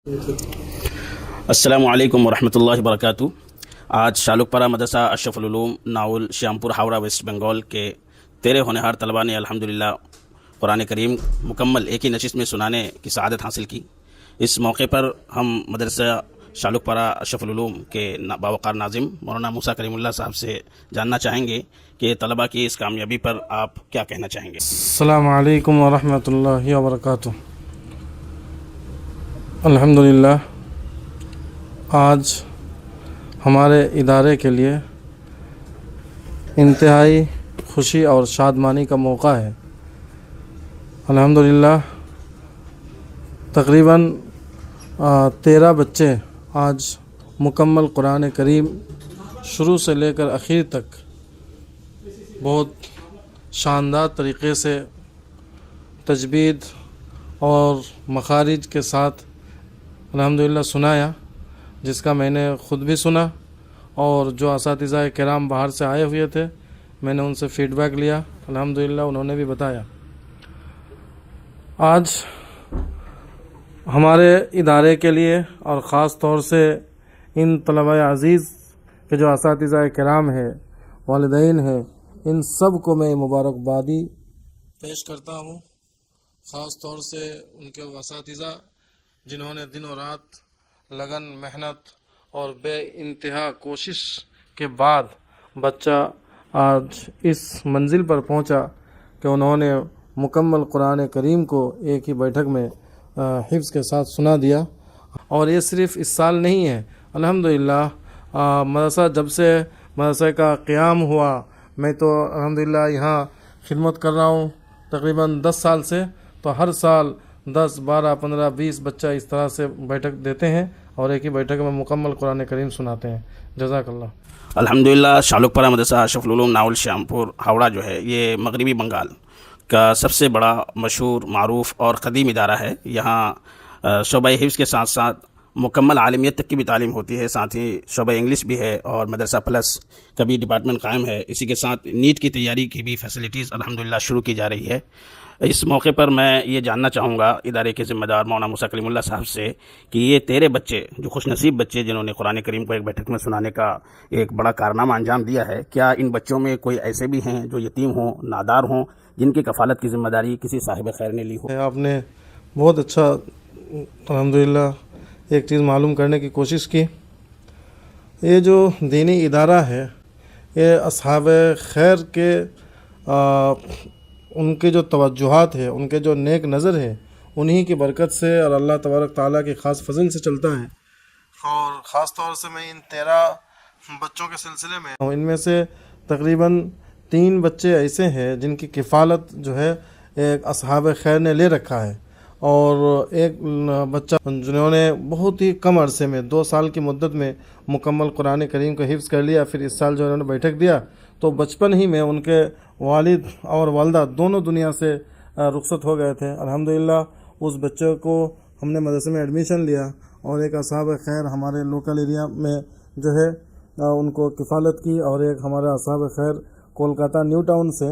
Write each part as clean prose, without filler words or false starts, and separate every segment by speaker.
Speaker 1: السلام علیکم ورحمۃ اللہ وبرکاتہ۔ آج شالق پارہ مدرسہ اشرف العلوم ناول شیامپور ہاوڑہ ویسٹ بنگال کے 13 ہونہار طلباء نے الحمدللہ قرآن کریم مکمل ایک ہی نشست میں سنانے کی سعادت حاصل کی۔ اس موقع پر ہم مدرسہ شالق پارہ اشرف العلوم کے باوقار ناظم مولانا موسیٰ کریم اللہ صاحب سے جاننا چاہیں گے کہ طلباء کی اس کامیابی پر آپ کیا کہنا چاہیں گے۔
Speaker 2: السلام علیکم ورحمۃ اللہ وبرکاتہ۔ الحمدللہ آج ہمارے ادارے کے لیے انتہائی خوشی اور شادمانی کا موقع ہے۔ الحمدللہ تقریباً 13 بچے آج مکمل قرآن کریم شروع سے لے کر اخیر تک بہت شاندار طریقے سے تجوید اور مخارج کے ساتھ الحمدللہ سنایا، جس کا میں نے خود بھی سنا اور جو اساتذہ کرام باہر سے آئے ہوئے تھے میں نے ان سے فیڈ بیک لیا، الحمدللہ انہوں نے بھی بتایا۔ آج ہمارے ادارے کے لیے اور خاص طور سے ان طلباء عزیز کے جو اساتذہ کرام ہیں، والدین ہیں، ان سب کو میں مبارکبادی پیش کرتا ہوں، خاص طور سے ان کے اساتذہ جنہوں نے دن و رات لگن، محنت اور بے انتہا کوشش کے بعد بچہ آج اس منزل پر پہنچا کہ انہوں نے مکمل قرآن کریم کو ایک ہی بیٹھک میں حفظ کے ساتھ سنا دیا۔ اور یہ صرف اس سال نہیں ہے، الحمدللہ مدرسہ جب سے مدرسہ کا قیام ہوا، میں تو الحمدللہ یہاں خدمت کر رہا ہوں تقریباً 10 سال سے، تو ہر سال 10، 12، 15، 20 بچہ اس طرح سے بیٹھک دیتے ہیں اور ایک ہی بیٹھک میں مکمل قرآن کریم سناتے ہیں۔ جزاک اللہ۔
Speaker 1: الحمدللہ شالق پارہ مدرسہ اشرف العلوم ناول شیامپور ہاوڑہ جو ہے یہ مغربی بنگال کا سب سے بڑا مشہور، معروف اور قدیم ادارہ ہے۔ یہاں شعبہ حفظ کے ساتھ ساتھ مکمل عالمیت تک کی بھی تعلیم ہوتی ہے، ساتھ ہی شعبہ انگلش بھی ہے اور مدرسہ پلس کا بھی ڈپارٹمنٹ قائم ہے۔ اسی کے ساتھ نیٹ کی تیاری کی بھی فیسلٹیز الحمدللہ شروع کی جا رہی ہے۔ اس موقع پر میں یہ جاننا چاہوں گا ادارے کے ذمہ دار مولانا موسیٰ کلیم اللہ صاحب سے کہ یہ 13 بچے جو خوش نصیب بچے جنہوں نے قرآن کریم کو ایک بیٹھک میں سنانے کا ایک بڑا کارنامہ انجام دیا ہے، کیا ان بچوں میں کوئی ایسے بھی ہیں جو یتیم ہوں، نادار ہوں، جن کی کفالت کی ذمہ داری کسی صاحب خیر نے لی ہو؟
Speaker 2: آپ نے بہت اچھا الحمدللہ ایک چیز معلوم کرنے کی کوشش کی۔ یہ جو دینی ادارہ ہے یہ اصحاب خیر کے ان کے جو توجہات ہے، ان کے جو نیک نظر ہے، انہی کی برکت سے اور اللہ تبارک تعالیٰ کے خاص فضل سے چلتا ہے۔ اور خاص طور سے میں ان 13 بچوں کے سلسلے میں ان میں سے تقریباً 3 بچے ایسے ہیں جن کی کفالت جو ہے ایک اصحاب خیر نے لے رکھا ہے، اور ایک بچہ جنہوں نے بہت ہی کم عرصے میں 2 سال کی مدت میں مکمل قرآن کریم کو حفظ کر لیا۔ پھر اس سال جو انہوں نے بیٹھک دیا تو بچپن ہی میں ان کے والد اور والدہ دونوں دنیا سے رخصت ہو گئے تھے۔ الحمدللہ اس بچے کو ہم نے مدرسے میں ایڈمیشن لیا اور ایک اصحاب خیر ہمارے لوکل ایریا میں جو ہے ان کو کفالت کی، اور ایک ہمارا اصحاب خیر کولکاتہ نیو ٹاؤن سے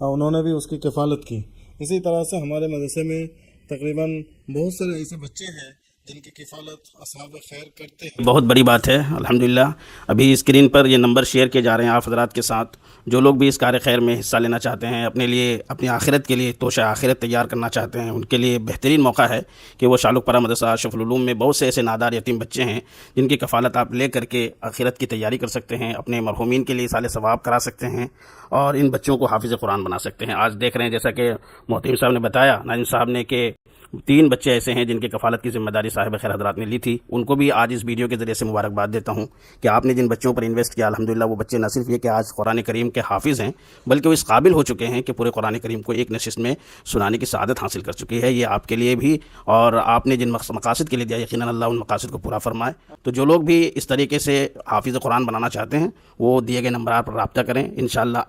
Speaker 2: انہوں نے بھی اس کی کفالت کی۔ اسی طرح سے ہمارے مدرسے میں تقریباً بہت سارے ایسے بچے ہیں جن کی کفالت اصحاب خیر کرتے ہیں۔
Speaker 1: بہت بڑی بات ہے الحمدللہ۔ ابھی اسکرین پر یہ نمبر شیئر کیے جا رہے ہیں آپ حضرات کے ساتھ، جو لوگ بھی اس کار خیر میں حصہ لینا چاہتے ہیں، اپنے لیے اپنی آخرت کے لیے توشہ آخرت تیار کرنا چاہتے ہیں، ان کے لیے بہترین موقع ہے کہ وہ شالق پارہ مدرسہ اشرف العلوم میں بہت سے ایسے نادار یتیم بچے ہیں جن کی کفالت آپ لے کر کے آخرت کی تیاری کر سکتے ہیں، اپنے مرحومین کے لیے ایصال ثواب کرا سکتے ہیں اور ان بچوں کو حافظ قرآن بنا سکتے ہیں۔ آج دیکھ رہے ہیں جیسا کہ محترم صاحب نے بتایا، ناظم صاحب نے، کہ 3 بچے ایسے ہیں جن کی کفالت کی ذمہ داری صاحب خیر حضرات نے لی تھی۔ ان کو بھی آج اس ویڈیو کے ذریعے سے مبارکباد دیتا ہوں کہ آپ نے جن بچوں پر انویسٹ کیا، الحمدللہ وہ بچے نہ صرف یہ کہ آج قرآن کریم کے حافظ ہیں، بلکہ وہ اس قابل ہو چکے ہیں کہ پورے قرآن کریم کو ایک نشست میں سنانے کی سعادت حاصل کر چکی ہے۔ یہ آپ کے لیے بھی، اور آپ نے جن مقاصد کے لیے دیا، یقیناً اللہ ان مقاصد کو پورا فرمائے۔ تو جو لوگ بھی اس طریقے سے حافظ قرآن بنانا چاہتے ہیں وہ دیے گئے نمبرات پر رابطہ کریں، انشاءاللہ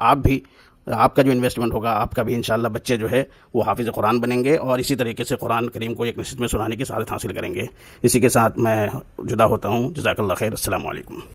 Speaker 1: آپ کا جو انویسٹمنٹ ہوگا، آپ کا بھی انشاءاللہ بچے جو ہے وہ حافظ قرآن بنیں گے اور اسی طریقے سے قرآن کریم کو ایک نشست میں سنانے کی سعادت حاصل کریں گے۔ اسی کے ساتھ میں جدا ہوتا ہوں۔ جزاک اللہ خیر۔ السلام علیکم۔